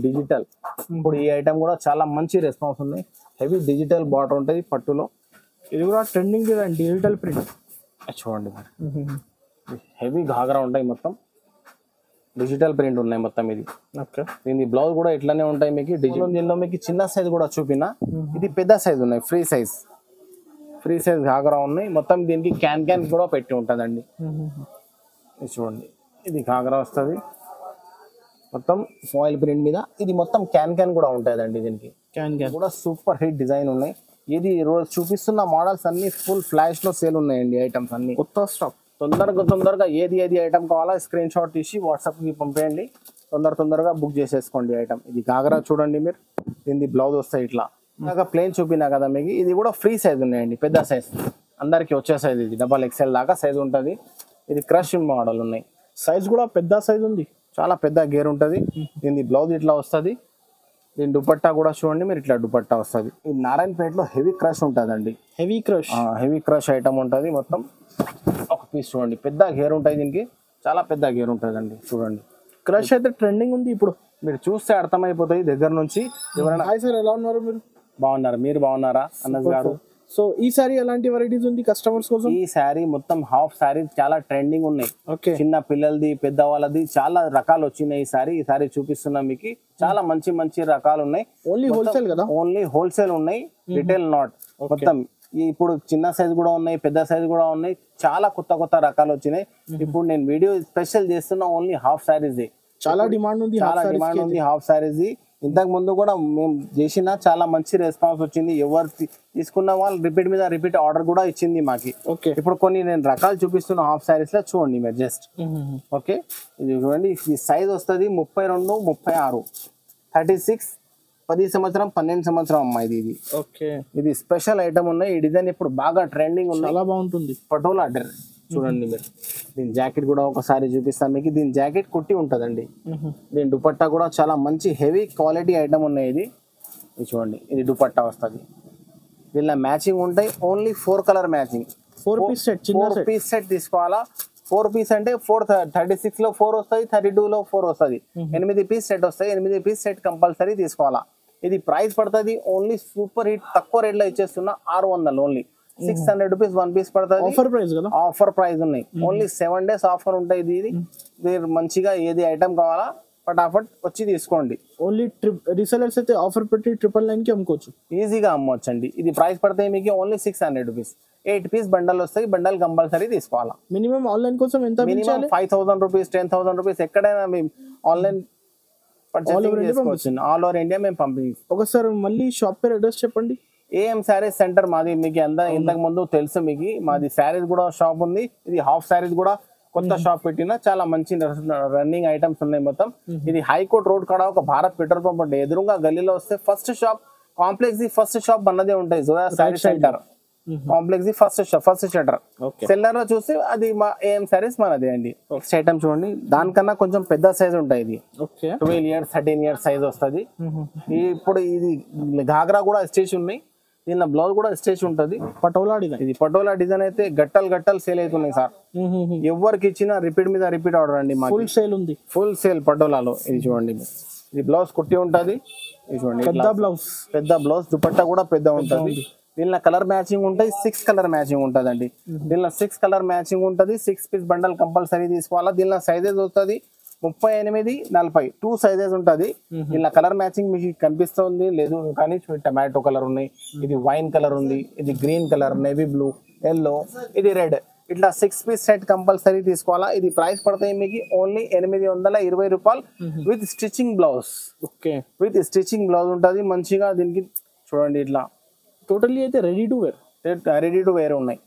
Digital. ఇప్పుడు ఈ item కూడా చాలా మంచి రెస్పాన్స్ ఉంది. హెవీ డిజిటల్ బార్డర్ ఉంటుంది పట్టులో. ఇది కూడా ట్రెండింగ్ డిజిటల్ ప్రింట్ చూడండి హెవీ ఘాగరా ఉంటాయి, మొత్తం డిజిటల్ ప్రింట్ ఉన్నాయి మొత్తం. ఇది ఓకే, దీని బ్లౌజ్ కూడా ఇట్లానే ఉంటాయి మీకు డిజిటల్. దీనిలో మీకు చిన్న సైజ్ కూడా చూపిన, ఇది పెద్ద సైజ్ ఉన్నాయి, ఫ్రీ సైజ్ ఘాగరా ఉన్నాయి మొత్తం. దీనికి క్యాన్ కూడా పెట్టి ఉంటుందండి. ఇది చూడండి, ఇది ఘాగరా వస్తుంది మొత్తం ఫాయిల్ ప్రింట్ మీద. ఇది మొత్తం క్యాన్ కూడా ఉంటుందండి. దీనికి క్యాన్ కూడా సూపర్ హిట్ డిజైన్ ఉన్నాయి. ఇది రోజు చూపిస్తున్న మోడల్స్ అన్ని ఫుల్ ఫ్లాష్ లో సేల్ ఉన్నాయండి. ఐటమ్స్ అన్ని కొత్త స్టాక్. తొందరగా ఏది ఐటమ్ కావాలా స్క్రీన్ షాట్ తీసి వాట్సాప్ కి పంపేయండి. తొందరగా బుక్ చేసేసుకోండి ఐటమ్. ఇది ఘాగరా చూడండి మీరు, దీని బ్లౌజ్ వస్తాయి ఇట్లా. ఇంకా ప్లేన్ చూపినా కదా మీకు, ఇది కూడా ఫ్రీ సైజ్ ఉన్నాయండి, పెద్ద సైజ్ అందరికి వచ్చే సైజ్. ఇది XXL దాకా సైజ్ ఉంటుంది. ఇది క్రష్ మోడల్ ఉన్నాయి, సైజ్ కూడా పెద్ద సైజ్ ఉంది, చాలా పెద్ద గేర్ ఉంటుంది. దీని బ్లౌజ్ ఇట్లా వస్తుంది. దీని దుపట్టా కూడా చూడండి మీరు, ఇట్లా దుపట్టా వస్తుంది. ఈ నారాయణపేటలో హెవీ క్రష్ ఉంటుందండి. హెవీ క్రష్ ఐటమ్ ఉంటుంది మొత్తం. ఒక పీస్ చూడండి, పెద్ద గేర్ ఉంటుంది దీనికి, చాలా పెద్ద గేర్ ఉంటుందండి. చూడండి క్రష్ అయితే ట్రెండింగ్ ఉంది ఇప్పుడు, మీరు చూస్తే అర్థమైపోతాయి దగ్గర నుంచి. ఎవరైనా హాయ్ సార్, ఎలా ఉన్నారు మీరు? బాగున్నారు, మీరు బాగున్నారా అన్నది గారు? సో ఈ సారీ ఎలాంటి వెరైటీస్ ఉంది కస్టమర్స్ కోసం? ఈ శారీ మొత్తం హాఫ్ శారీ చాలా ట్రెండింగ్ ఉన్నాయి. ఓకే, చిన్న పిల్లలది, పెద్ద వాళ్ళది చాలా రకాలు వచ్చినాయి. ఈ సారీ చూపిస్తున్నాం మీకు. చాలా మంచి రకాలు ఉన్నాయి. ఓన్లీ హోల్సేల్ కదా? ఓన్లీ హోల్సేల్ ఉన్నాయి, రిటైల్ నాట్. మొత్తం ఇప్పుడు చిన్న సైజ్ కూడా ఉన్నాయి, పెద్ద సైజ్ కూడా ఉన్నాయి. చాలా కొత్త రకాలు వచ్చినాయి. ఇప్పుడు నేను వీడియో స్పెషల్ చేస్తున్నా ఓన్లీ హాఫ్ శారీస్. చాలా డిమాండ్ ఉంది హాఫ్ శారీస్. ఇంతకు ముందు కూడా మేము చేసిన చాలా మంచి రెస్పాన్స్ వచ్చింది. ఎవరు తీసుకున్న వాళ్ళు రిపీట్ ఆర్డర్ కూడా ఇచ్చింది మాకి. ఓకే, ఇప్పుడు కొన్ని నేను రకాలు చూపిస్తున్న హాఫ్ శారీస్ లో చూడండి మీరు జస్ట్. ఓకే, ఇది చూడండి, ఈ సైజ్ వస్తుంది 32, 36, 36, 10 సంవత్సరం 12 సంవత్సరం అమ్మాయి ఇది. ఓకే, ఇది స్పెషల్ ఐటమ్ ఉన్నాయి. ఈ డిజైన్ ఇప్పుడు బాగా ట్రెండింగ్ ఉంది, చాలా బాగుంటుంది. పటోలా చూడండి మీరు. దీని జాకెట్ కూడా ఒకసారి చూపిస్తాను మీకు. దీని జాకెట్ కుట్టి ఉంటుందండి. దీని దుపట్టా కూడా చాలా మంచి హెవీ క్వాలిటీ ఐటమ్ ఉన్నాయి. ఇది చూడండి, ఇది దుపట్టా వస్తుంది. దీనిలో మ్యాచింగ్ ఉంటాయి. Only 4 colour matching. 4 piece set తీసుకోవాలా. 4 పీస్ అంటే 36 లో 4 వస్తుంది, 32 లో 4 వస్తుంది. 8 పీస్ సెట్ వస్తాయి. 8 పీస్ సెట్ కంపల్సరీ తీసుకోవాలా. ఇది ప్రైస్ పడుతుంది ఓన్లీ సూపర్ హిట్ తక్కువ రేట్ లో ఇచ్చేస్తున్నా 600 ఓన్లీ. 600 రూపీస్ 1 పీస్ పడుతుంది. ఆఫర్ ప్రైస్ ఉన్నాయి. ఓన్లీ 7 days ఆఫర్ ఉంటాయి. ఇది మీరు మంచిగా ఏది ఐటమ్ కావాలా ఫటాఫట్ వచ్చి తీసుకోండి. ఓన్లీ రీసెలర్స్ అయితే ఆఫర్ పెట్టి 999 కి అమ్ముకోవచ్చు, ఈజీగా అమ్మవచ్చు అండి. ఇది ప్రైస్ పడతాయి మీకు ఓన్లీ 600 రూపీస్. 8 పీస్ బండల్ వస్తాయి. బండల్ కంపల్సరీ తీసుకోవాలా. మినిమం ఆన్లైన్ కోసం ఎంత? Minimum 5000 rupees, 10,000 rupees. ఎక్కడైనా మేము ఆన్లైన్ ఆల్ ఓవర్ ఇండియా మేము పంపిస్తాం. ఒకసారి మళ్ళీ షాప్ పేరు అడ్రస్ చెప్పండి. AM శారీస్ సెంటర్ మాది. మీకు ఇంతకు ముందు తెలుసు మీకు, మాది శారీస్ కూడా షాప్ ఉంది. ఇది హాఫ్ శారీస్ కూడా కొత్త షాప్ పెట్టిన చాలా మంచి రన్నింగ్ ఐటమ్స్ ఉన్నాయి మొత్తం. ఇది హైకోర్ట్ రోడ్ కాడ ఒక భారత్ పెట్రోల్ పంప్ ఉంటుంది. ఎదురుగా గల్లీలో వస్తే first shop complex first shop అన్నదే ఉంటాయి. Zoya sari centre complex first shutter. Cellar లో చూస్తే అది మా AM శారీస్ మనదే అండి. నెక్స్ట్ ఐటమ్ చూడండి, దానికన్నా కొంచెం పెద్ద సైజ్ ఉంటాయి. ఇది 12 years 13 years సైజ్ వస్తుంది. ఇప్పుడు ఇది ఘాగ్రా కూడా స్టిచ్ ఉన్నాయి. దీనిలో బ్లౌజ్ కూడా స్టిచ్ ఉంటుంది. పటోలా డిజైన్. ఇది పటోలా డిజైన్ అయితే గట్టలు సేల్ అవుతున్నాయి సార్. ఎవరికి ఇచ్చినా రిపీట్ మీద రిపీట్ ఆర్డర్ అండి. ఫుల్ సేల్ ఉంది, ఫుల్ సేల్ పటోలాలో. ఇది చూడండి, ఇది బ్లౌజ్ కుట్టి ఉంటుంది. ఇది చూడండి, పెద్ద బ్లౌజ్ దుపట్టా కూడా పెద్ద ఉంటుంది. దీనిలో కలర్ మ్యాచింగ్ ఉంటాయి. 6 కలర్ మ్యాచింగ్ ఉంటుంది అండి. దీనిలో 6 కలర్ మ్యాచింగ్ ఉంటుంది. 6 పీస్ బండల్ కంపల్సరీ తీసుకోవాలా. దీనిలో సైజెస్ వస్తుంది 38, 40 2 సైజెస్ ఉంటుంది. ఇలా కలర్ మ్యాచింగ్ మీకు కనిపిస్తుంది లేదు కానీ టమాటో కలర్ ఉన్నాయి, ఇది వైన్ కలర్ ఉంది, ఇది green colour, navy blue, yellow, ఇది రెడ్. ఇట్లా 6 పీస్ సెట్ కంపల్సరీ తీసుకోవాలా. ఇది ప్రైస్ పడతాయి మీకు ఓన్లీ 820 రూపాయలు with stitching blouse. Okay, with stitching blouse ఉంటుంది మంచిగా. దీనికి చూడండి ఇట్లా టోటల్లీ అయితే రెడీ టు వేర్ ఉన్నాయి.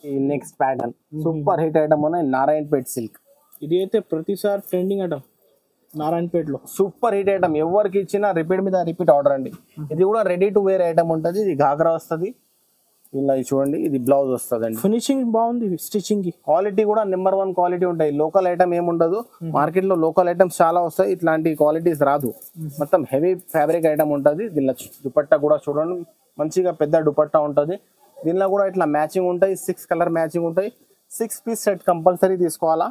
ఈ next pattern super hit item ఉన్నాయి, నారాయణపేట్ సిల్క్. ఇది అయితే ప్రతిసారి ట్రెండింగ్ ఐటమ్ నారాయణపేటలో. సూపర్ హిట్ ఐటమ్, ఎవరికి ఇచ్చినా రిపీట్ మీద రిపీట్ ఆర్డర్ అండి. ఇది కూడా రెడీ టు వేర్ ఐటమ్ ఉంటుంది. ఇది ఘాగ్రా వస్తుంది. ఇలా చూడండి, ఇది బ్లౌజ్ వస్తుంది అండి. ఫినిషింగ్ బాగుంది, స్టిచింగ్ క్వాలిటీ కూడా నెంబర్ 1 క్వాలిటీ ఉంటాయి. లోకల్ ఐటమ్ ఏముండదు. మార్కెట్ లో లోకల్ ఐటమ్స్ చాలా వస్తాయి, ఇట్లాంటి క్వాలిటీస్ రాదు. మొత్తం హెవీ ఫ్యాబ్రిక్ ఐటమ్ ఉంటుంది. దీనిలో దుపట్టా కూడా చూడండి మంచిగా పెద్ద దుపట్టా ఉంటుంది. దీనిలో కూడా ఇట్లా మ్యాచింగ్ ఉంటాయి. 6 కలర్ మ్యాచింగ్ ఉంటాయి. 6 పీస్ సెట్ కంపల్సరీ తీసుకోవాలా.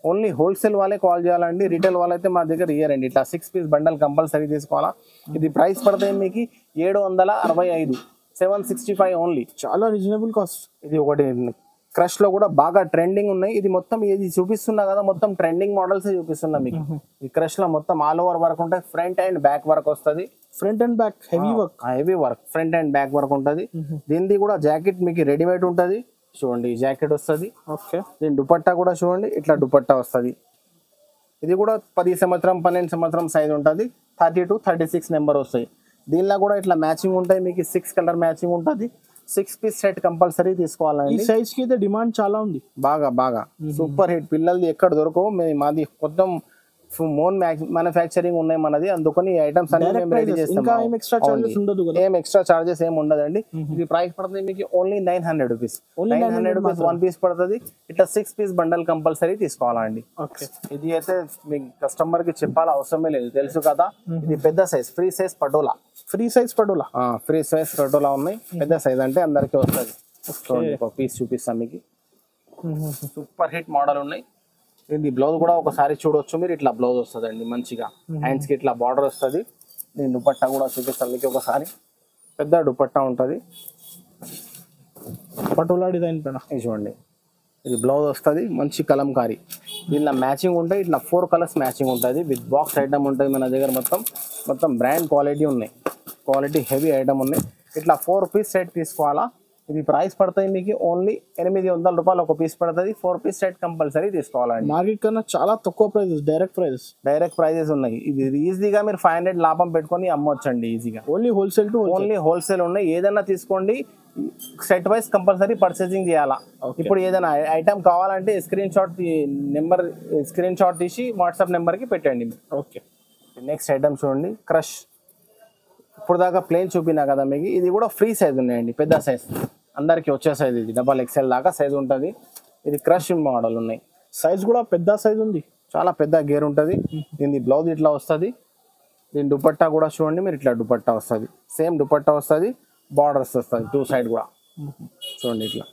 ఓన్లీ హోల్సేల్ వాళ్ళే కాల్ చేయాలండి, రిటైల్ వాళ్ళైతే మా దగ్గర ఇయ్యారండి. ఇట్లా 6 పీస్ బండల్ కంపల్సరీ తీసుకోవాలా. ఇది ప్రైస్ పడుతుంది మీకు 765, 765 ఓన్లీ. చాలా రీజనబుల్ కాస్ట్. ఇది ఒకటి క్రష్ లో కూడా బాగా ట్రెండింగ్ ఉన్నాయి. ఇది మొత్తం ఇది చూపిస్తున్నా కదా, మొత్తం ట్రెండింగ్ మోడల్స్ చూపిస్తున్నా మీకు. ఈ క్రష్ లో మొత్తం ఆల్ ఓవర్ వర్క్ ఉంటుంది, ఫ్రంట్ అండ్ బ్యాక్ వర్క్ వస్తుంది. Front and back heavy work, heavy work, front and back work ఉంటుంది. దీనిది కూడా జాకెట్ మీకు రెడీమేడ్ ఉంటుంది. చూడండి ఈ జాకెట్ వస్తుంది. ఓకే. దీని దుపట్టా కూడా చూడండి, ఇట్లా దుపట్టా వస్తుంది. ఇది కూడా 10 సంవత్సరం 12 సంవత్సరం సైజ్ ఉంటుంది. 30 to 36 నెంబర్ వస్తాయి. దీనిలో కూడా ఇట్లా మ్యాచింగ్ ఉంటాయి మీకు. 6 కలర్ మ్యాచింగ్ ఉంటుంది. 6 పీస్ సెట్ కంపల్సరీ ఈ తీసుకోవాలండి. సైజ్ కి అయితే డిమాండ్ చాలా ఉంది. బాగా సూపర్ హిట్. పిల్లలది ఎక్కడ దొరకవు. మాది మొత్తం మోన్ మ్యానుఫ్యాక్చరింగ్ ఉన్నాయి మనది, అందుకని ఈ ఐటమ్స్ అన్ని మేము రెడీ చేస్తాం. ఏం ఎక్స్ట్రా చార్జెస్ ఉండదు కదా? ఏం ఎక్స్ట్రా చార్జెస్ ఏమి ఉండదండి. ఇది ప్రైస్ పడుతుంది మీకు ఓన్లీ 900 రూపీస్. 900 రూపీస్ 1 పీస్ పడుతుంది. ఇట్లా 6 పీస్ బండల్ కంపల్సరీ తీసుకోవాలండి. ఓకే. ఇది అయితే మీ కస్టమర్ కి చెప్పాలి అవసరమే లేదు, తెలుసు కదా. ఇది పెద్ద size, free size patola. Free size patola. Free size patola ఉన్నాయి. పెద్ద సైజ్ అంటే అందరికి వస్తుంది. చూడండి ఒక పీస్ చూపిస్తాం మీకు. సూపర్ హిట్ మోడల్ ఉన్నాయి. ఇది బ్లౌజ్ కూడా ఒకసారి చూడొచ్చు మీరు. ఇట్లా బ్లౌజ్ వస్తుందండి మంచిగా, హ్యాండ్స్ కి ఇట్లా బార్డర్ వస్తుంది. నేను దుపట్టా కూడా చూపిస్తాను మీకు ఒకసారి. పెద్ద దుపట్టా ఉంటుంది పటోలా డిజైన్ పైన. ఇది చూడండి, ఇది బ్లౌజ్ వస్తుంది మంచి కలంకారీ. దీనిలో మ్యాచింగ్ ఉంటాయి. ఇట్లా 4 కలర్స్ మ్యాచింగ్ ఉంటుంది. విత్ బాక్స్ ఐటమ్ ఉంటుంది మన దగ్గర. మొత్తం బ్రాండ్ క్వాలిటీ ఉన్నాయి. క్వాలిటీ హెవీ ఐటమ్ ఉన్నాయి. ఇట్లా 4 పీస్ సెట్ తీసుకోవాలా. ఇది ప్రైస్ పడుతుంది మీకు ఓన్లీ 800 రూపాయలు ఒక పీస్ పడుతుంది. 4 పీస్ సెట్ కంపల్సరీ తీసుకోవాలండి. మార్కెట్ కన్నా చాలా తక్కువ ప్రైజెస్, డైరెక్ట్ ప్రైజెస్ ఉన్నాయి. ఇది ఈజీగా మీరు 500 లాభం పెట్టుకొని అమ్మొచ్చండి ఈజీగా. ఓన్లీ హోల్సేల్ ఉన్నాయి. ఏదైనా తీసుకోండి, సెట్ వైస్ కంపల్సరీ పర్చేసింగ్ చేయాలా. ఇప్పుడు ఏదైనా ఐటమ్ కావాలంటే స్క్రీన్ షాట్ తీసి వాట్సాప్ నెంబర్ కి పెట్టండి. ఓకే. నెక్స్ట్ ఐటమ్ చూడండి, క్రష్. ఇప్పుడు దాకా ప్లేన్ చూపినా కదా మీకు. ఇది కూడా ఫ్రీ సైజ్ ఉన్నాయండి, పెద్ద సైజ్ అందరికి వచ్చే సైజ్. ఇది XXL దాకా సైజ్ ఉంటుంది. ఇది క్రష్ మోడల్ ఉన్నాయి. సైజ్ కూడా పెద్ద సైజ్ ఉంది, చాలా పెద్ద గేర్ ఉంటుంది. దీని బ్లౌజ్ ఇట్లా వస్తుంది. దీని దుపట్టా కూడా చూడండి మీరు. ఇట్లా దుపట్టా వస్తుంది, సేమ్ దుపట్టా వస్తుంది. బార్డర్స్ వస్తుంది 2 సైడ్ కూడా. చూడండి ఇట్లా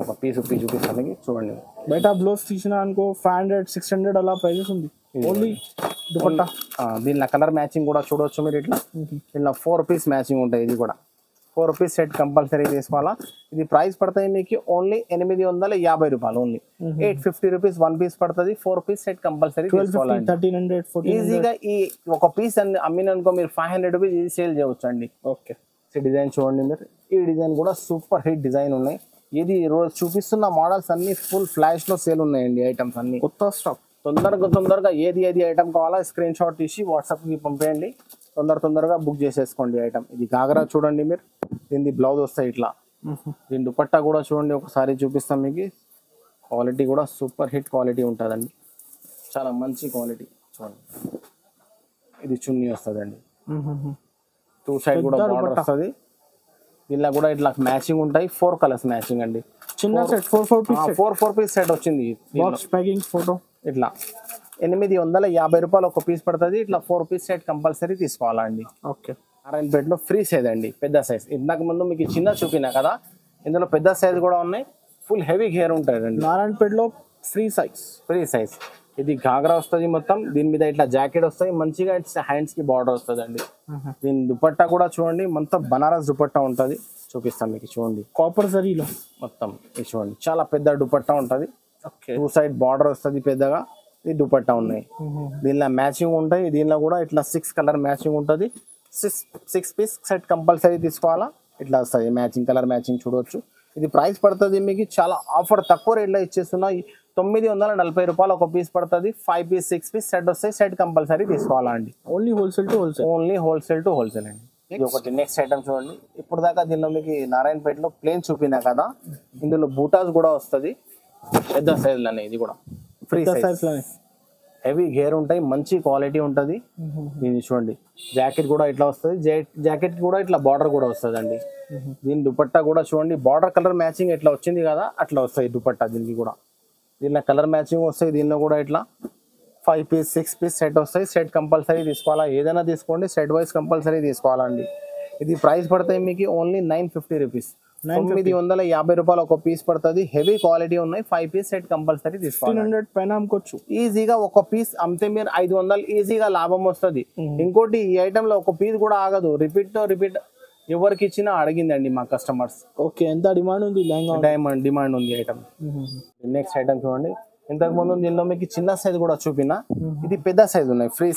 ఒక పీస్ చూపిస్తాను చూడండి. బయట బ్లౌజ్ తీసిన అనుకో 500, 600 అలా ప్రైజెస్ ఉంది. ఓన్లీ దుపట్టా. దీనిలో కలర్ మ్యాచింగ్ కూడా చూడవచ్చు మీరు. ఇట్లా 4 పీస్ మ్యాచింగ్ ఉంటాయి. ఇది కూడా 4 పీస్ సెట్ కంపల్సరీ తీసుకోవాలా. ఇది ప్రైస్ పడుతుంది మీకు ఓన్లీ 850 రూపాయలు. ఓన్లీ 850 రూపీస్ 1 పీస్ పడుతుంది. 4 పీస్ సెట్ కంపల్సరీ తీసుకోవాలి. 1300, 1400 ఈజీగా ఈ ఒక పీస్ అమ్మిననుకో మీరు 500 రూపీస్ ఈజీ సేల్ చేయవచ్చు అండి. ఓకే. డిజైన్ చూడండి మీరు. ఈ డిజైన్ కూడా సూపర్ హిట్ డిజైన్ ఉన్నాయి. ఇది రోజు చూపిస్తున్న మోడల్స్ అన్ని ఫుల్ ఫ్లాష్ లో సేల్ ఉన్నాయండి. ఐటమ్స్ అన్ని కొత్త స్టాక్. తొందరగా ఏది ఐటమ్ కావాలో స్క్రీన్ షాట్ తీసి వాట్సాప్ కి పంపేయండి. తొందరగా బుక్ చేసేసుకోండి ఐటమ్. ఇది గాగరా చూడండి మీరు. దీని బ్లౌజ్ వస్తాయి ఇట్లా. దీని దుపట్టా కూడా చూడండి ఒకసారి చూపిస్తాం మీకు. క్వాలిటీ కూడా సూపర్ హిట్ క్వాలిటీ ఉంటుందండి, చాలా మంచి క్వాలిటీ. చూడండి ఇది చున్నీ వస్తుందండి. 2 సైడ్ కూడా బార్డర్ వస్తుంది. దీనిలో కూడా ఇట్లా మ్యాచింగ్ ఉంటాయి. 4 కలర్స్ మ్యాచింగ్ అండి. చిన్న సెట్ 4 పీస్ సెట్ వచ్చింది. Box packing photo. ఇట్లా 850 రూపాయలు ఒక పీస్ పడుతుంది. ఇట్లా 4 పీస్ సెట్ కంపల్సరీ తీసుకోవాలండి. ఓకే. నారాయణపేటలో ఫ్రీ సైజ్ అండి, పెద్ద సైజ్. ఇంతకు ముందు మీకు చిన్న చూపినా కదా, ఇందులో పెద్ద సైజ్ కూడా ఉన్నాయి. ఫుల్ హెవీ గేర్ ఉంటాయండి. నారాయణపేటలో ఫ్రీ సైజ్. ఇది గాగ్రా వస్తుంది మొత్తం. దీని మీద ఇట్లా జాకెట్ వస్తాయి మంచిగా. హ్యాండ్స్ కి బార్డర్ వస్తుంది అండి. దీని దుపట్టా కూడా చూడండి, మొత్తం బనారస్ దుపట్టా ఉంటుంది. చూపిస్తాం మీకు. చూడండి కాపర్ జరీలో మొత్తం. ఇది చూడండి చాలా పెద్ద దుపట్టా ఉంటుంది. ఓకే. 2 సైడ్ బార్డర్ వస్తుంది పెద్దగా. ఈ దుపట్టా ఉన్నాయి. దీనిలో మ్యాచింగ్ ఉంటాయి. దీనిలో కూడా ఇట్లా 6 కలర్ మ్యాచింగ్ ఉంటుంది. 6 పీస్ సెట్ కంపల్సరీ తీసుకోవాలా. ఇట్లా వస్తుంది మ్యాచింగ్, కలర్ మ్యాచింగ్ చూడవచ్చు. ఇది ప్రైస్ పడుతుంది మీకు చాలా ఆఫర్ తక్కువ రేట్లో ఇచ్చేస్తున్నా. 940 రూపాయలు ఒక పీస్ పడుతుంది. 5 పీస్ 6 పీస్ సెట్ వస్తాయి. సెట్ కంపల్సరీ తీసుకోవాలా అండి. ఓన్లీ హోల్సేల్ టు హోల్సేల్ అండి. ఇది ఒకటి. నెక్స్ట్ ఐటమ్ చూడండి. ఇప్పుడు దాకా దీనిలో మీకు నారాయణపేటలో ప్లేన్ చూపినా కదా, ఇందులో బూటాస్ కూడా వస్తుంది పెద్ద సైజులోనే. ఇది కూడా ఫ్రీ సైజ్, హెవీ గేర్ ఉంటాయి, మంచి క్వాలిటీ ఉంటుంది. దీన్ని చూడండి. జాకెట్ కూడా ఇట్లా వస్తుంది. జాకెట్ కూడా ఇట్లా బార్డర్ కూడా వస్తుంది అండి. దీని దుపట్టా కూడా చూడండి, బార్డర్ కలర్ మ్యాచింగ్ ఎట్లా వచ్చింది కదా అట్లా వస్తాయి దుపట్టా. దీనికి కూడా దీనిలో కలర్ మ్యాచింగ్ వస్తాయి. దీనిలో కూడా ఇట్లా 5 పీస్ 6 పీస్ సెట్ వస్తాయి. సెట్ కంపల్సరీ తీసుకోవాలా. ఏదైనా తీసుకోండి, సెట్ వైజ్ కంపల్సరీ తీసుకోవాలండి. ఇది ప్రైస్ పడతాయి మీకు ఓన్లీ 950 రూపీస్. 950 రూపాయలు ఒక పీస్ పడుతుంది. హెవీ క్వాలిటీ ఉన్నాయి. 5 పీస్ సెట్ కంపల్సరీ తీసుకోవాలి. 1500 పైన అమ్ముకోవచ్చు ఈజీగా. ఒక పీస్ అమ్మితే మీరు 500 ఈజీగా లాభం వస్తుంది. ఇంకోటి ఈ ఐటమ్ లో ఒక పీస్ కూడా ఆగదు. రిపీట్ ఎవరికి ఇచ్చినా అడిగిందండి మా కస్టమర్స్. ఓకే, ఎంత డిమాండ్ ఉంది లెహంగా? డిమాండ్ ఉంది ఐటమ్. నెక్స్ట్ ఐటమ్ చూడండి. ఇంతకు ముందు దీనిలో మీకు చిన్న సైజ్ కూడా చూపినా, ఇది పెద్ద సైజ్ ఉన్నాయి. ఫ్రీ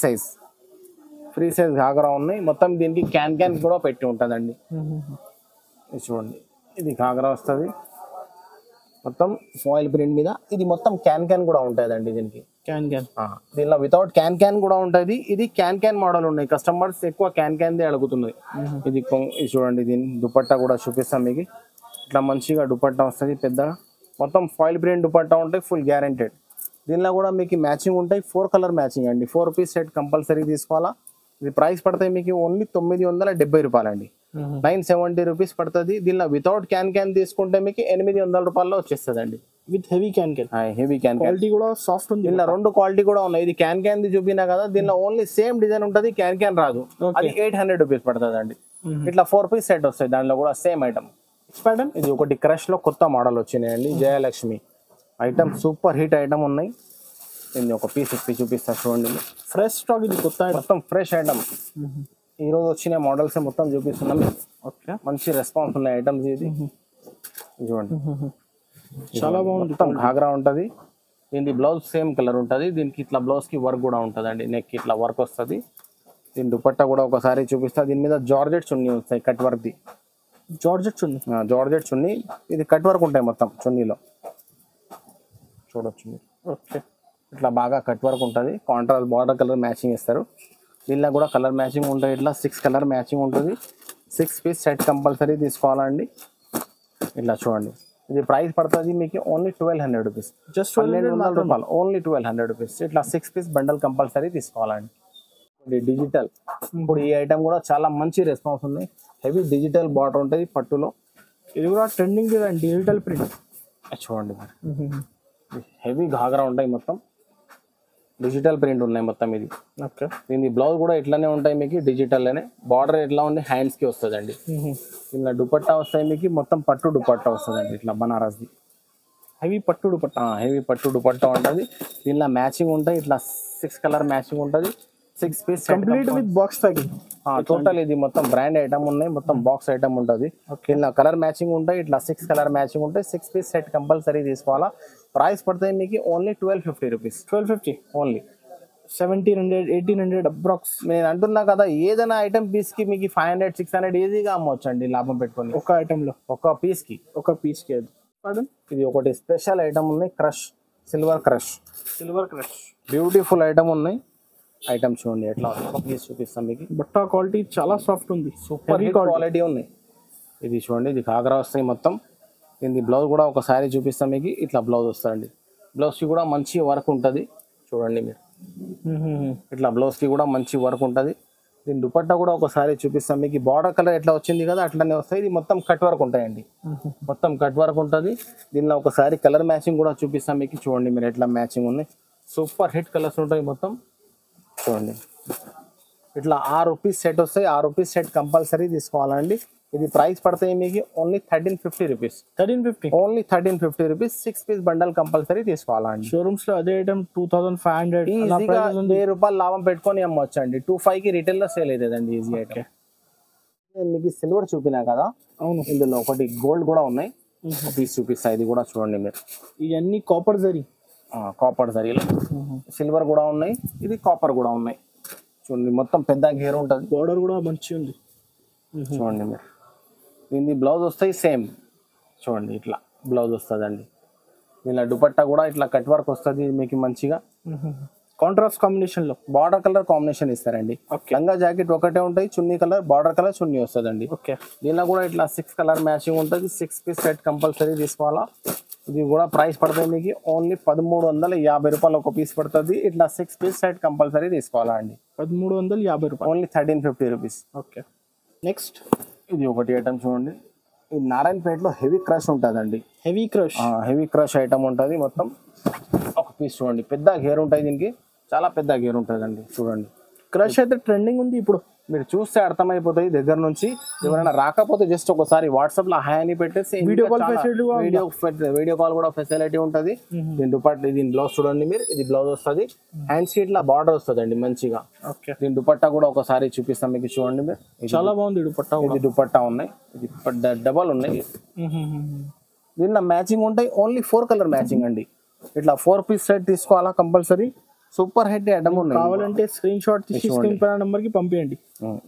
సైజ్ ఘాగరా ఉన్నాయి. మొత్తం దీనికి క్యాన్ కూడా పెట్టి ఉంటుందండి. ఇది చూడండి, ఇది ఘాగరా వస్తుంది మొత్తం ఫాయిల్ ప్రింట్ మీద. ఇది మొత్తం క్యాన్ కూడా ఉంటుందండి దీనికి. దీనిలో వితౌట్ క్యాన్ కూడా ఉంటుంది. ఇది క్యాన్ మోడల్ ఉన్నాయి. కస్టమర్స్ ఎక్కువ క్యాన్ దే అడుగుతున్నాయి. ఇది చూడండి, దీని దుపట్టా కూడా చూపిస్తాం మీకు. ఇట్లా మంచిగా దుపట్టా వస్తుంది పెద్దగా. మొత్తం ఫాయిల్ ప్రింట్ దుపట్టా ఉంటాయి, ఫుల్ గ్యారెంటెడ్. దీనిలో కూడా మీకు మ్యాచింగ్ ఉంటాయి. 4 కలర్ మ్యాచింగ్ అండి. 4 పీస్ సెట్ కంపల్సరీ తీసుకోవాలా. ఇది ప్రైస్ పడతాయి మీకు ఓన్లీ 970 రూపాయలండి. 970 రూపీస్ పడుతుంది. దీనిలో వితౌట్ క్యాన్ తీసుకుంటే మీకు 800 రూపాయల్లో వచ్చేస్తుందండి. విత్ హెవీ క్యాన్ క్వాలిటీ కూడా సాఫ్ట్ ఉంది. దీనిలో 2 క్వాలిటీ కూడా ఉన్నాయి. ఇది క్యాన్ చూపినా కదా, దీనిలో ఓన్లీ సేమ్ డిజైన్ ఉంటుంది. క్యాన్ రాదు. అది 800 రూపీస్ పడుతుంది అండి. ఇట్లా 4 పీస్ సెట్ వస్తాయి. దానిలో కూడా సేమ్ ఐటమ్. ఇది ఒకటి క్రష్ లో కొత్త మోడల్ వచ్చినాయండి. Jayalakshmi item super hit item ఉన్నాయి. దీన్ని ఒక పీస్ ఇప్పి చూపిస్తా చూడండి. ఫ్రెష్ స్టాక్, ఇది కొత్త మొత్తం ఫ్రెష్ ఐటమ్. ఈ రోజు వచ్చిన మోడల్స్ మొత్తం చూపిస్తున్నాం. ఓకే, మంచి రెస్పాన్స్ ఉన్నాయి ఐటమ్స్. ఇది చూడండి, చాలా బాగుంది. మొత్తం ఘాగ్రా ఉంటుంది. దీనికి బ్లౌజ్ సేమ్ కలర్ ఉంటుంది. దీనికి ఇట్లా బ్లౌజ్ కి వర్క్ కూడా ఉంటుంది అండి. నెక్ ఇట్లా వర్క్ వస్తుంది. దీని దుపట్టా కూడా ఒకసారి చూపిస్తా. దీని మీద జార్జెట్ చున్నీ వస్తాయి, కట్ వర్క్ ది. జార్జెట్ చున్నీ. ఇది కట్ వర్క్ ఉంటాయి మొత్తం చున్నీలో, చూడొచ్చు. ఓకే, ఇట్లా బాగా కట్ వర్క్ ఉంటుంది. కాంట్రాస్ట్ బార్డర్ కలర్ మ్యాచింగ్ ఇస్తారు. దీనిలో కూడా కలర్ మ్యాచింగ్ ఉంటుంది. ఇట్లా 6 కలర్ మ్యాచింగ్ ఉంటుంది. 6 పీస్ సెట్ కంపల్సరీ తీసుకోవాలండి. ఇట్లా చూడండి, ఇది ప్రైస్ పడుతుంది మీకు ఓన్లీ 1200 రూపీస్. జస్ట్ 1200 రూపాయలు, ఓన్లీ 1200 రూపీస్. ఇట్లా 6 పీస్ బండల్ కంపల్సరీ తీసుకోవాలండి. డిజిటల్, ఇప్పుడు ఈ ఐటమ్ కూడా చాలా మంచి రెస్పాన్స్ ఉంది. హెవీ డిజిటల్ బార్డర్ ఉంటుంది పట్టులో. ఇది కూడా ట్రెండింగ్ డిజిటల్ ప్రింట్. చూడండి, హెవీ ఘాగరా ఉంటాయి. మొత్తం డిజిటల్ ప్రింట్ ఉన్నాయి మొత్తం. ఇది ఓకే, దీని బ్లౌజ్ కూడా ఇట్లానే ఉంటాయి మీకు, డిజిటల్ లోనే. బార్డర్ ఎట్లా ఉంది, హ్యాండ్స్ కి వస్తుంది అండి. ఇలా దుపట్టా వస్తాయి మీకు, మొత్తం పట్టు దుపట్టా వస్తుంది అండి. ఇట్లా బనారస్ది హెవీ పట్టు దుపట్టా ఉంటుంది. దీనిలో మ్యాచింగ్ ఉంటాయి. ఇట్లా 6 కలర్ మ్యాచింగ్ ఉంటుంది. 6 piece complete with box packing. Total ఇది మొత్తం బ్రాండ్ ఐటమ్ ఉన్నాయి. మొత్తం బాక్స్ ఐటమ్ ఉంటుంది. ఇలా కలర్ మ్యాచింగ్ ఉంటాయి. ఇట్లా 6 కలర్ మ్యాచింగ్ ఉంటాయి. 6 పీస్ సెట్ కంపల్సరీ తీసుకోవాలా. ప్రైస్ పడుతుంది మీకు ఓన్లీ 1250 రూపీస్. 1250 ఓన్లీ. 1700 1800 అప్రాక్స్. నేను అంటున్నా కదా, ఏదైనా ఐటమ్ పీస్ కి మీకు 500 600 ఈజీగా అమ్మవచ్చు అండి, లాభం పెట్టుకొని. ఒక ఐటమ్ లో ఒక పీస్ కి ఇది ఒకటి స్పెషల్ ఐటమ్ ఉన్నాయి. Crush, silver crush. Beautiful item ఉన్నాయి. ఐటమ్ చూడండి ఎట్లా పీస్ చూపిస్తాం మీకు. బట్ట క్వాలిటీ చాలా సాఫ్ట్ ఉంది, సూపర్ క్వాలిటీ ఉన్నాయి. ఇది చూడండి, ఇది ఘాగ్రా వస్తాయి మొత్తం. దీని బ్లౌజ్ కూడా ఒకసారి చూపిస్తాం మీకు. ఇట్లా బ్లౌజ్ వస్తుందండి. బ్లౌజ్ కి కూడా మంచి వర్క్ ఉంటుంది. చూడండి మీరు, ఇట్లా బ్లౌజ్ కి కూడా మంచి వర్క్ ఉంటుంది. దీని దుపట్టా కూడా ఒకసారి చూపిస్తాం మీకు. బార్డర్ కలర్ ఎట్లా వచ్చింది కదా అట్లానే వస్తాయి. ఇది మొత్తం కట్ వర్క్ ఉంటాయండి. మొత్తం కట్ వర్క్ ఉంటుంది. దీనిలో ఒకసారి కలర్ మ్యాచింగ్ కూడా చూపిస్తాం మీకు. చూడండి మీరు ఎట్లా మ్యాచింగ్ ఉన్నాయి. సూపర్ హిట్ కలర్స్ ఉంటాయి మొత్తం. చూడండి, ఇట్లా 6 పీస్ సెట్ వస్తాయి. 6 పీస్ సెట్ కంపల్సరీ తీసుకోవాలండి. ఇది ప్రైస్ పడతాయి మీకు only 1350 rupees. Only 1350 rupees. 6 piece bundle compulsory తీసుకోవాలండి. షోరూమ్స్ లో అదే ఐటమ్ 2500 ఈజీగా 1000 రూపాయలు లాభం పెట్టుకొని అమ్మవచ్చు అండి. 25 కి రిటైల్ లో సేల్ అవుతుందండి ఈజీ ఐటమ్. మీకు సిల్వర్ చూపినా కదా, అవును. ఇందులో ఒకటి గోల్డ్ కూడా ఉన్నాయి. పీస్ చూపిస్తా. ఇది కూడా చూడండి మీరు. ఇవన్నీ కాపర్ జరీలో సిల్వర్ కూడా ఉన్నాయి. ఇది కాపర్ కూడా ఉన్నాయి. చూడండి, మొత్తం పెద్ద గేర్ ఉంటుంది. బార్డర్ కూడా మంచిగా ఉంది. చూడండి మీరు. దీని బ్లౌజ్ వస్తాయి సేమ్. చూడండి, ఇట్లా బ్లౌజ్ వస్తుందండి. దీనిలో దుపట్టా కూడా ఇట్లా కట్ వర్క్ వస్తుంది మీకు మంచిగా. కాంట్రాస్ట్ కాంబినేషన్ లో బార్డర్ కలర్ కాంబినేషన్ ఇస్తారండి. లంగా జాకెట్ ఒకటే ఉంటాయి. చున్నీ కలర్, బార్డర్ కలర్ చున్నీ వస్తుందండి. దీనిలో కూడా ఇట్లా 6 కలర్ మ్యాచింగ్ ఉంటుంది. 6 పీస్ సెట్ కంపల్సరీ తీసుకోవాలా. ఇది కూడా ప్రైస్ పడుతుంది మీకు ఓన్లీ 1350 రూపాయలు ఒక పీస్ పడుతుంది. ఇట్లా 6 పీస్ సెట్ కంపల్సరీ తీసుకోవాలా అండి. 1350 రూపాయలు. Only 1350 rupees. ఓకే, నెక్స్ట్ ఇది ఒకటి ఐటమ్ చూడండి. ఇది నారాయణపేటలో హెవీ క్రష్ ఉంటుందండి. హెవీ క్రష్ ఐటమ్ ఉంటుంది మొత్తం. ఒక పీస్ చూడండి, పెద్ద గేర్ ఉంటుంది. దీనికి చాలా పెద్ద గేర్ ఉంటుందండి. చూడండి, క్రష్ అయితే ట్రెండింగ్ ఉంది ఇప్పుడు. మీరు చూస్తే అర్థమైపోతాయి దగ్గర నుంచి. ఎవరైనా రాకపోతే జస్ట్ ఒకసారి వాట్సాప్ లో హాయ్ అని పెట్టేసి video call facility video call కూడా ఫెసిలిటీ ఉంటది. దీని దుపట్టా, దీని బ్లౌజ్ చూడండి మీరు, ఇది బ్లౌజ్ వస్తుంది, హ్యాండ్స్ కి ఇట్లా బార్డర్ వస్తుంది అండి మంచిగా. ఓకే, దీని దుపట్టా కూడా ఒకసారి చూపిస్తాం మీకు, చూడండి మీరు. చాలా బాగుంది దుపట్టా. ఇది దుపట్టా ఉన్నాయి, ఇది డబల్ ఉన్నాయి. దీనిలో మ్యాచింగ్ ఉంటాయి, ఓన్లీ 4 కలర్ మ్యాచింగ్ అండి. ఇట్లా 4 పీస్ సెట్ తీసుకోవాలా కంపల్సరీ. సూపర్ హెడ్ ఐటమ్ ఉన్నాయి. కావాలంటే స్క్రీన్ షాట్ తీసి స్క్రీన్ పైన నంబర్ కి పంపించండి.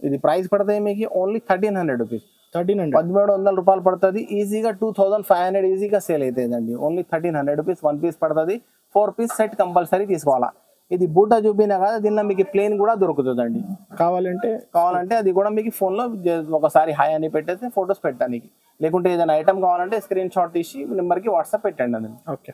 ఇది ప్రైస్ పడతాయి మీకు ఓన్లీ 1300 రూపీస్. 1300 రూపాయలు పడుతుంది. ఈజీగా 2500 ఈజీగా సేల్ అవుతుందండి. ఓన్లీ 1300 రూపీస్ 1 పీస్ పడుతుంది. 4 పీస్ సెట్ కంపల్సరీ తీసుకోవాలా. ఇది బూటా చూపినా కదా, దీనిలో మీకు ప్లేన్ కూడా దొరుకుతుందండి. కావాలంటే అది కూడా మీకు ఫోన్ లో ఒకసారి హాయ్ అని పెట్టేసి ఫొటోస్ పెట్టడానికి. లేకుంటే ఏదైనా ఐటమ్ కావాలంటే స్క్రీన్ షాట్ తీసి నెంబర్ కి వాట్సాప్ పెట్టండి అండి. ఓకే,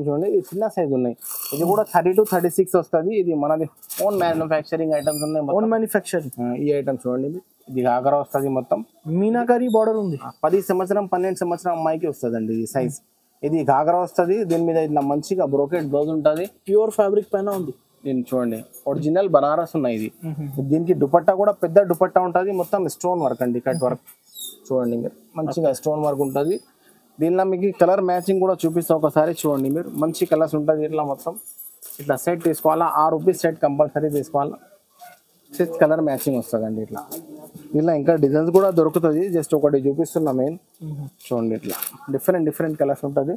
చూడండి ఇది చిన్న సైజ్ ఉన్నాయి. ఇది కూడా 30 to 36 వస్తుంది. ఇది మనది ఓన్ మ్యానుఫ్యాక్చరింగ్ ఐటమ్స్ ఉన్నాయి. ఓన్ మ్యానుఫ్యాక్చరింగ్ ఈ ఐటమ్ చూడండి. ఇది గాగరా వస్తుంది, మొత్తం మీనాకరీ బార్డర్ ఉంది. 10 సంవత్సరం 12 సంవత్సరం అమ్మాయికి వస్తుంది అండి ఈ సైజ్. ఇది గాగరా వస్తుంది. దీని మీద ఇట్లా మంచిగా బ్రోకెట్ బ్లౌజ్ ఉంటుంది. ప్యూర్ ఫ్యాబ్రిక్ పైన ఉంది. దీన్ని చూడండి, ఒరిజినల్ బనారస్ ఉన్నాయి ఇది. దీనికి దుపట్టా కూడా పెద్ద దుపట్టా ఉంటుంది, మొత్తం స్టోన్ వర్క్ అండి, కట్ వర్క్. చూడండి మీరు, మంచిగా స్టోన్ వర్క్ ఉంటుంది. దీనిలో మీకు కలర్ మ్యాచింగ్ కూడా చూపిస్తాం ఒకసారి చూడండి మీరు. మంచి కలర్స్ ఉంటుంది. ఇట్లా మొత్తం ఇట్లా సెట్ తీసుకోవాలా. 6 రూపీస్ సెట్ కంపల్సరీ తీసుకోవాలా. 6 కలర్ మ్యాచింగ్ వస్తుంది అండి. ఇట్లా ఇలా ఇంకా డిజైన్స్ కూడా దొరుకుతుంది. జస్ట్ ఒకటి చూపిస్తున్నా మెయిన్. చూడండి ఇట్లా డిఫరెంట్ కలర్స్ ఉంటుంది.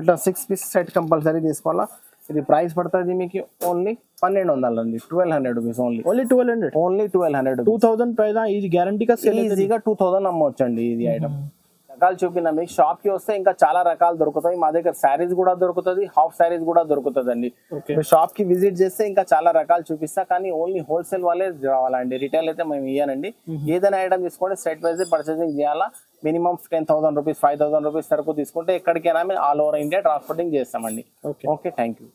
ఇట్లా 6 పీస్ సెట్ కంపల్సరీ తీసుకోవాలా. ఇది ప్రైస్ పడుతుంది మీకు ఓన్లీ 1200 అండి. 1200 రూపీస్ ఓన్లీ. 1200. 2000 పైన ఇది గ్యారంటీగా ఈజీగా 2000 అమ్మవచ్చు అండి. ఇది ఐటమ్ రకాలు చూపినా మీకు. షాప్ కి వస్తే ఇంకా చాలా రకాలు దొరుకుతాయి. మా దగ్గర శారీస్ కూడా దొరుకుతుంది, హాఫ్ శారీస్ కూడా దొరుకుతుంది అండి. షాప్ కి విజిట్ చేస్తే ఇంకా చాలా రకాలు చూపిస్తా. కానీ ఓన్లీ హోల్సేల్ వాళ్ళే రావాలండి, రిటైల్ అయితే మేము ఇయ్యానండి. ఏదైనా ఐటమ్ తీసుకోండి స్ట్రైట్ వైజ్ పర్చేసింగ్ చేయాలా. మినిమం 10,000 రూపీస్ 5,000 రూపీస్ వరకు తీసుకుంటే ఎక్కడికైనా మేము ఆల్ ఓవర్ ఇండియా ట్రాన్స్పోర్టింగ్ చేస్తామండి. Okay, thank you.